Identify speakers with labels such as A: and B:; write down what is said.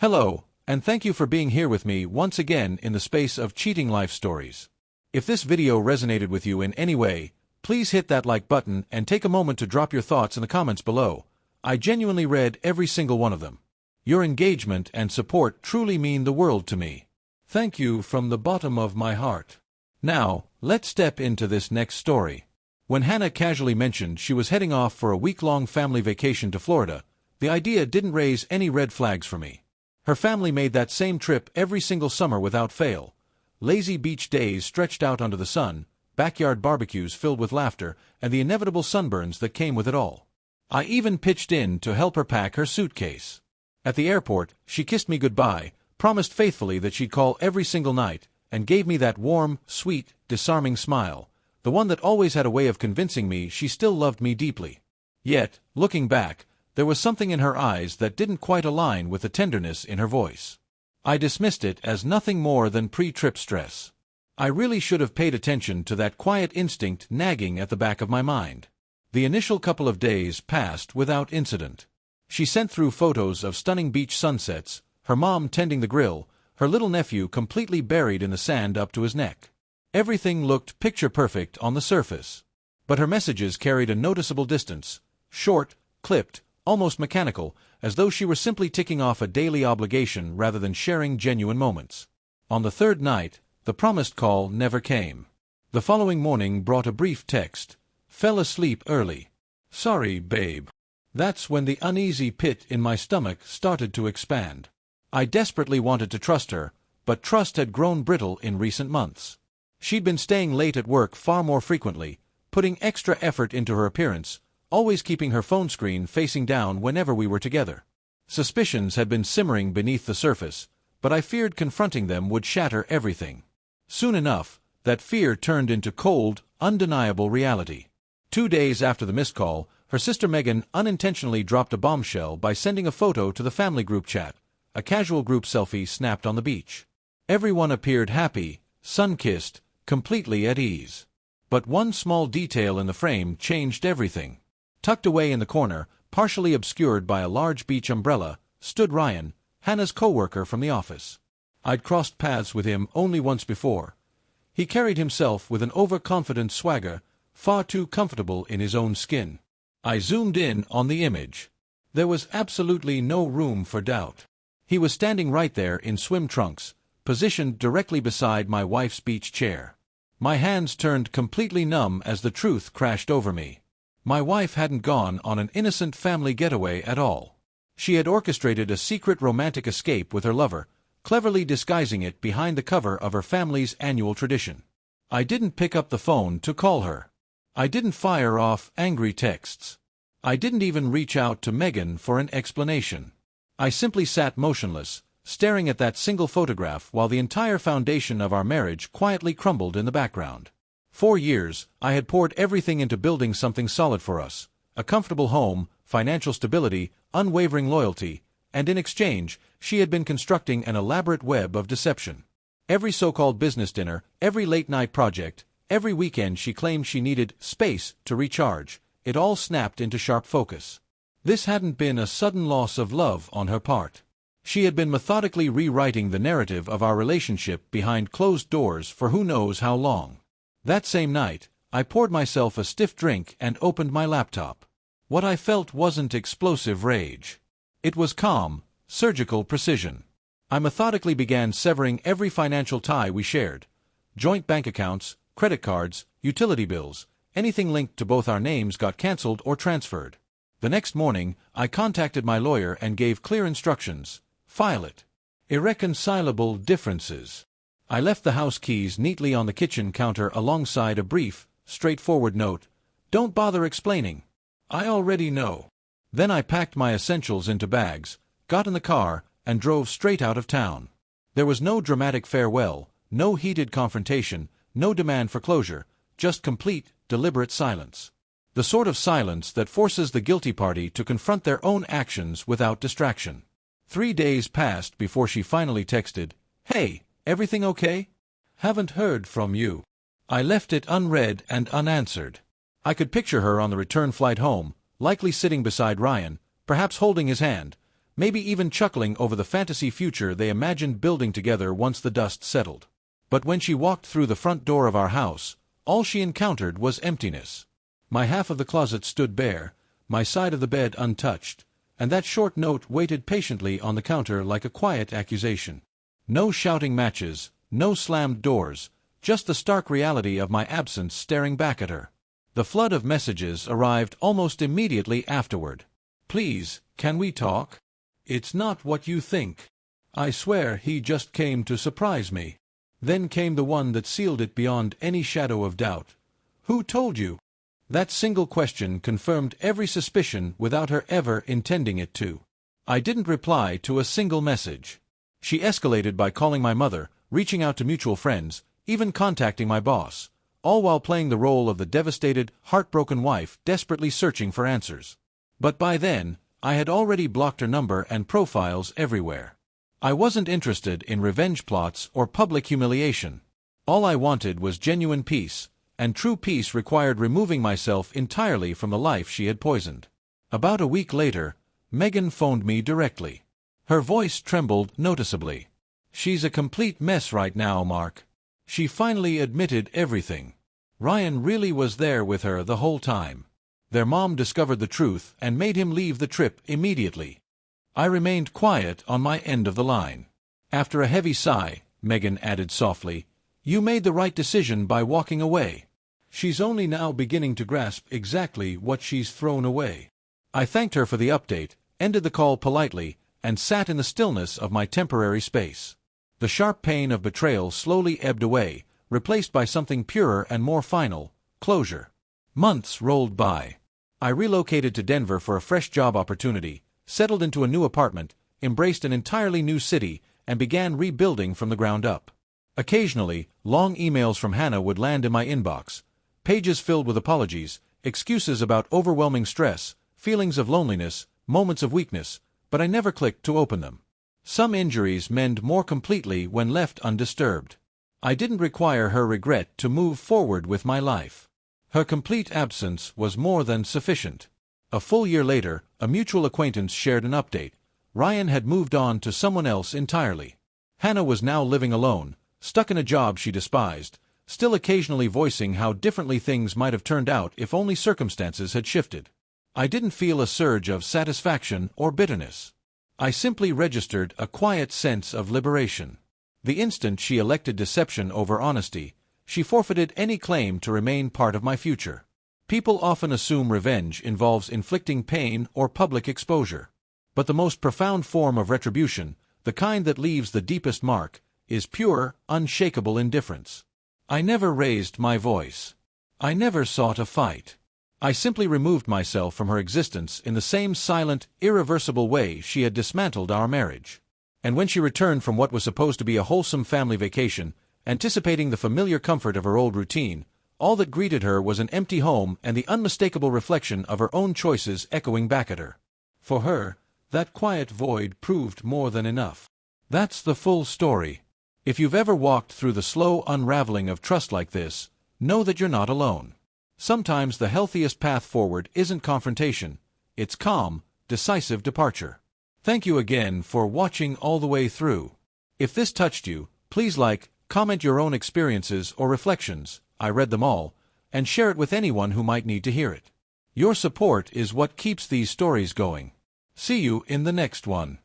A: Hello, and thank you for being here with me once again in the space of cheating life stories. If this video resonated with you in any way, please hit that like button and take a moment to drop your thoughts in the comments below. I genuinely read every single one of them. Your engagement and support truly mean the world to me. Thank you from the bottom of my heart. Now, let's step into this next story. When Hannah casually mentioned she was heading off for a week-long family vacation to Florida, the idea didn't raise any red flags for me. Her family made that same trip every single summer without fail. Lazy beach days stretched out under the sun, backyard barbecues filled with laughter, and the inevitable sunburns that came with it all. I even pitched in to help her pack her suitcase. At the airport, she kissed me goodbye, promised faithfully that she'd call every single night, and gave me that warm, sweet, disarming smile, the one that always had a way of convincing me she still loved me deeply. Yet, looking back, there was something in her eyes that didn't quite align with the tenderness in her voice. I dismissed it as nothing more than pre-trip stress. I really should have paid attention to that quiet instinct nagging at the back of my mind. The initial couple of days passed without incident. She sent through photos of stunning beach sunsets, her mom tending the grill, her little nephew completely buried in the sand up to his neck. Everything looked picture-perfect on the surface. But her messages carried a noticeable distance, short, clipped, almost mechanical, as though she were simply ticking off a daily obligation rather than sharing genuine moments. On the third night, the promised call never came. The following morning brought a brief text. Fell asleep early. Sorry, babe. That's when the uneasy pit in my stomach started to expand. I desperately wanted to trust her, but trust had grown brittle in recent months. She'd been staying late at work far more frequently, putting extra effort into her appearance, always keeping her phone screen facing down whenever we were together. Suspicions had been simmering beneath the surface, but I feared confronting them would shatter everything. Soon enough, that fear turned into cold, undeniable reality. 2 days after the missed call, her sister Megan unintentionally dropped a bombshell by sending a photo to the family group chat, a casual group selfie snapped on the beach. Everyone appeared happy, sun-kissed, completely at ease. But one small detail in the frame changed everything. Tucked away in the corner, partially obscured by a large beach umbrella, stood Ryan, Hannah's co-worker from the office. I'd crossed paths with him only once before. He carried himself with an overconfident swagger, far too comfortable in his own skin. I zoomed in on the image. There was absolutely no room for doubt. He was standing right there in swim trunks, positioned directly beside my wife's beach chair. My hands turned completely numb as the truth crashed over me. My wife hadn't gone on an innocent family getaway at all. She had orchestrated a secret romantic escape with her lover, cleverly disguising it behind the cover of her family's annual tradition. I didn't pick up the phone to call her. I didn't fire off angry texts. I didn't even reach out to Megan for an explanation. I simply sat motionless, staring at that single photograph while the entire foundation of our marriage quietly crumbled in the background. 4 years, I had poured everything into building something solid for us, a comfortable home, financial stability, unwavering loyalty, and in exchange, she had been constructing an elaborate web of deception. Every so-called business dinner, every late-night project, every weekend she claimed she needed space to recharge, it all snapped into sharp focus. This hadn't been a sudden loss of love on her part. She had been methodically rewriting the narrative of our relationship behind closed doors for who knows how long. That same night, I poured myself a stiff drink and opened my laptop. What I felt wasn't explosive rage. It was calm, surgical precision. I methodically began severing every financial tie we shared. Joint bank accounts, credit cards, utility bills, anything linked to both our names got cancelled or transferred. The next morning, I contacted my lawyer and gave clear instructions. File it. Irreconcilable differences. I left the house keys neatly on the kitchen counter alongside a brief, straightforward note. Don't bother explaining. I already know. Then I packed my essentials into bags, got in the car, and drove straight out of town. There was no dramatic farewell, no heated confrontation, no demand for closure, just complete, deliberate silence. The sort of silence that forces the guilty party to confront their own actions without distraction. 3 days passed before she finally texted, "Hey, everything okay? Haven't heard from you." I left it unread and unanswered. I could picture her on the return flight home, likely sitting beside Ryan, perhaps holding his hand, maybe even chuckling over the fantasy future they imagined building together once the dust settled. But when she walked through the front door of our house, all she encountered was emptiness. My half of the closet stood bare, my side of the bed untouched, and that short note waited patiently on the counter like a quiet accusation. No shouting matches, no slammed doors, just the stark reality of my absence staring back at her. The flood of messages arrived almost immediately afterward. "Please, can we talk? It's not what you think. I swear he just came to surprise me." Then came the one that sealed it beyond any shadow of doubt. "Who told you?" That single question confirmed every suspicion without her ever intending it to. I didn't reply to a single message. She escalated by calling my mother, reaching out to mutual friends, even contacting my boss, all while playing the role of the devastated, heartbroken wife desperately searching for answers. But by then, I had already blocked her number and profiles everywhere. I wasn't interested in revenge plots or public humiliation. All I wanted was genuine peace, and true peace required removing myself entirely from the life she had poisoned. About a week later, Megan phoned me directly. Her voice trembled noticeably. "She's a complete mess right now, Mark." She finally admitted everything. Ryan really was there with her the whole time. Their mom discovered the truth and made him leave the trip immediately. I remained quiet on my end of the line. After a heavy sigh, Megan added softly, "You made the right decision by walking away. She's only now beginning to grasp exactly what she's thrown away." I thanked her for the update, ended the call politely, and sat in the stillness of my temporary space. The sharp pain of betrayal slowly ebbed away, replaced by something purer and more final: closure. Months rolled by. I relocated to Denver for a fresh job opportunity, settled into a new apartment, embraced an entirely new city, and began rebuilding from the ground up. Occasionally, long emails from Hannah would land in my inbox, pages filled with apologies, excuses about overwhelming stress, feelings of loneliness, moments of weakness, but I never clicked to open them. Some injuries mend more completely when left undisturbed. I didn't require her regret to move forward with my life. Her complete absence was more than sufficient. A full year later, a mutual acquaintance shared an update. Ryan had moved on to someone else entirely. Hannah was now living alone, stuck in a job she despised, still occasionally voicing how differently things might have turned out if only circumstances had shifted. I didn't feel a surge of satisfaction or bitterness. I simply registered a quiet sense of liberation. The instant she elected deception over honesty, she forfeited any claim to remain part of my future. People often assume revenge involves inflicting pain or public exposure. But the most profound form of retribution, the kind that leaves the deepest mark, is pure, unshakable indifference. I never raised my voice. I never sought a fight. I simply removed myself from her existence in the same silent, irreversible way she had dismantled our marriage. And when she returned from what was supposed to be a wholesome family vacation, anticipating the familiar comfort of her old routine, all that greeted her was an empty home and the unmistakable reflection of her own choices echoing back at her. For her, that quiet void proved more than enough. That's the full story. If you've ever walked through the slow unraveling of trust like this, know that you're not alone. Sometimes the healthiest path forward isn't confrontation, it's calm, decisive departure. Thank you again for watching all the way through. If this touched you, please like, comment your own experiences or reflections, I read them all, and share it with anyone who might need to hear it. Your support is what keeps these stories going. See you in the next one.